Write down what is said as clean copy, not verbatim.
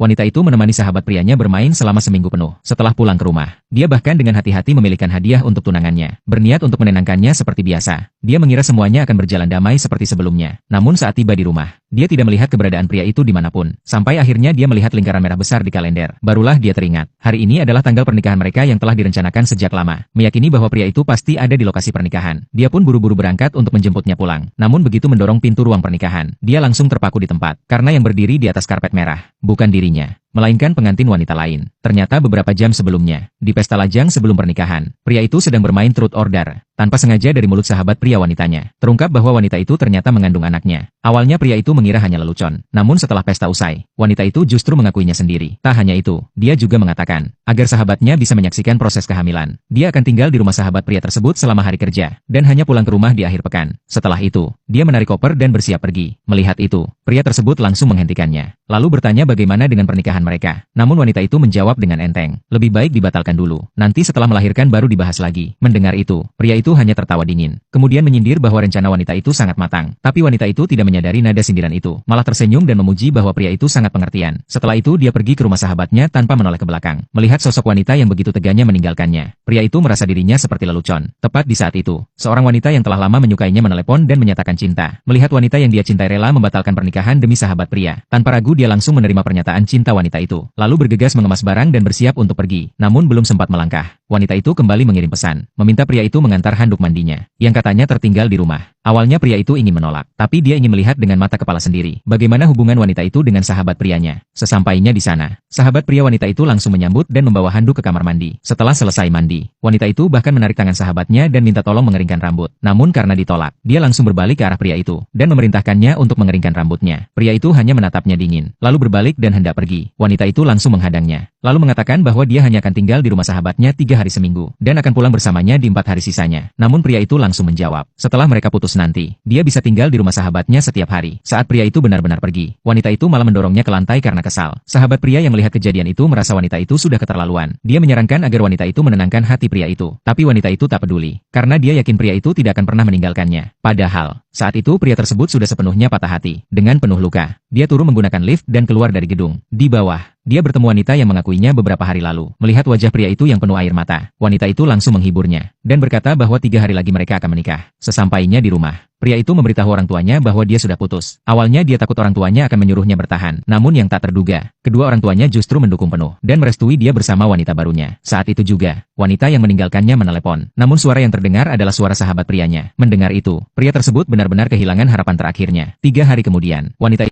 Wanita itu menemani sahabat prianya bermain selama seminggu penuh. Setelah pulang ke rumah, dia bahkan dengan hati-hati memilihkan hadiah untuk tunangannya. Berniat untuk menenangkannya seperti biasa. Dia mengira semuanya akan berjalan damai seperti sebelumnya. Namun saat tiba di rumah, dia tidak melihat keberadaan pria itu dimanapun. Sampai akhirnya dia melihat lingkaran merah besar di kalender. Barulah dia teringat. Hari ini adalah tanggal pernikahan mereka yang telah direncanakan sejak lama. Meyakini bahwa pria itu pasti ada di lokasi pernikahan. Dia pun buru-buru berangkat untuk menjemputnya pulang. Namun begitu mendorong pintu ruang pernikahan, dia langsung terpaku di tempat. Karena yang berdiri di atas karpet merah, bukan dirinya, melainkan pengantin wanita lain. Ternyata beberapa jam sebelumnya, di pesta lajang sebelum pernikahan, pria itu sedang bermain truth order. Tanpa sengaja dari mulut sahabat pria wanitanya, terungkap bahwa wanita itu ternyata mengandung anaknya. Awalnya pria itu mengira hanya lelucon. Namun setelah pesta usai, wanita itu justru mengakuinya sendiri. Tak hanya itu, dia juga mengatakan, agar sahabatnya bisa menyaksikan proses kehamilan, dia akan tinggal di rumah sahabat pria tersebut selama hari kerja, dan hanya pulang ke rumah di akhir pekan. Setelah itu, dia menarik koper dan bersiap pergi. Melihat itu, pria tersebut langsung menghentikannya. Lalu bertanya bagaimana dengan pernikahan mereka. Namun wanita itu menjawab dengan enteng, lebih baik dibatalkan dulu. Nanti setelah melahirkan baru dibahas lagi. Mendengar itu, pria itu hanya tertawa dingin. Kemudian menyindir bahwa rencana wanita itu sangat matang. Tapi wanita itu tidak menyadari nada sindiran itu. Malah tersenyum dan memuji bahwa pria itu sangat pengertian. Setelah itu dia pergi ke rumah sahabatnya tanpa menoleh ke belakang. Melihat sosok wanita yang begitu teganya meninggalkannya, pria itu merasa dirinya seperti lelucon. Tepat di saat itu, seorang wanita yang telah lama menyukainya menelepon dan menyatakan cinta. Melihat wanita yang dia cintai rela membatalkan pernikahan demi sahabat pria, tanpa ragu dia langsung menerima pernyataan cinta wanita itu. Lalu bergegas mengemas barang dan bersiap untuk pergi. Namun belum sempat melangkah, wanita itu kembali mengirim pesan, meminta pria itu mengantar handuk mandinya, yang katanya tertinggal di rumah. Awalnya pria itu ingin menolak, tapi dia ingin melihat dengan mata kepala sendiri bagaimana hubungan wanita itu dengan sahabat prianya. Sesampainya di sana, sahabat pria wanita itu langsung menyambut dan membawa handuk ke kamar mandi. Setelah selesai mandi, wanita itu bahkan menarik tangan sahabatnya dan minta tolong mengeringkan rambut. Namun karena ditolak, dia langsung berbalik ke arah pria itu dan memerintahkannya untuk mengeringkan rambutnya. Pria itu hanya menatapnya dingin, lalu berbalik dan hendak pergi. Wanita itu langsung menghadangnya, lalu mengatakan bahwa dia hanya akan tinggal di rumah sahabatnya 3 hari seminggu dan akan pulang bersamanya di 4 hari sisanya. Namun pria itu langsung menjawab, setelah mereka putus nanti, dia bisa tinggal di rumah sahabatnya setiap hari. Saat pria itu benar-benar pergi, wanita itu malah mendorongnya ke lantai karena kesal. Sahabat pria yang melihat kejadian itu merasa wanita itu sudah keterlaluan. Dia menyarankan agar wanita itu menenangkan hati pria itu. Tapi wanita itu tak peduli, karena dia yakin pria itu tidak akan pernah meninggalkannya. Padahal, saat itu pria tersebut sudah sepenuhnya patah hati. Dengan penuh luka, dia turun menggunakan lift dan keluar dari gedung. Di bawah, dia bertemu wanita yang mengakuinya beberapa hari lalu. Melihat wajah pria itu yang penuh air mata, wanita itu langsung menghiburnya dan berkata bahwa 3 hari lagi mereka akan menikah. Sesampainya di rumah, pria itu memberitahu orang tuanya bahwa dia sudah putus. Awalnya dia takut orang tuanya akan menyuruhnya bertahan. Namun yang tak terduga, kedua orang tuanya justru mendukung penuh dan merestui dia bersama wanita barunya. Saat itu juga, wanita yang meninggalkannya menelepon. Namun suara yang terdengar adalah suara sahabat prianya. Mendengar itu, pria tersebut benar-benar kehilangan harapan terakhirnya. 3 hari kemudian, wanita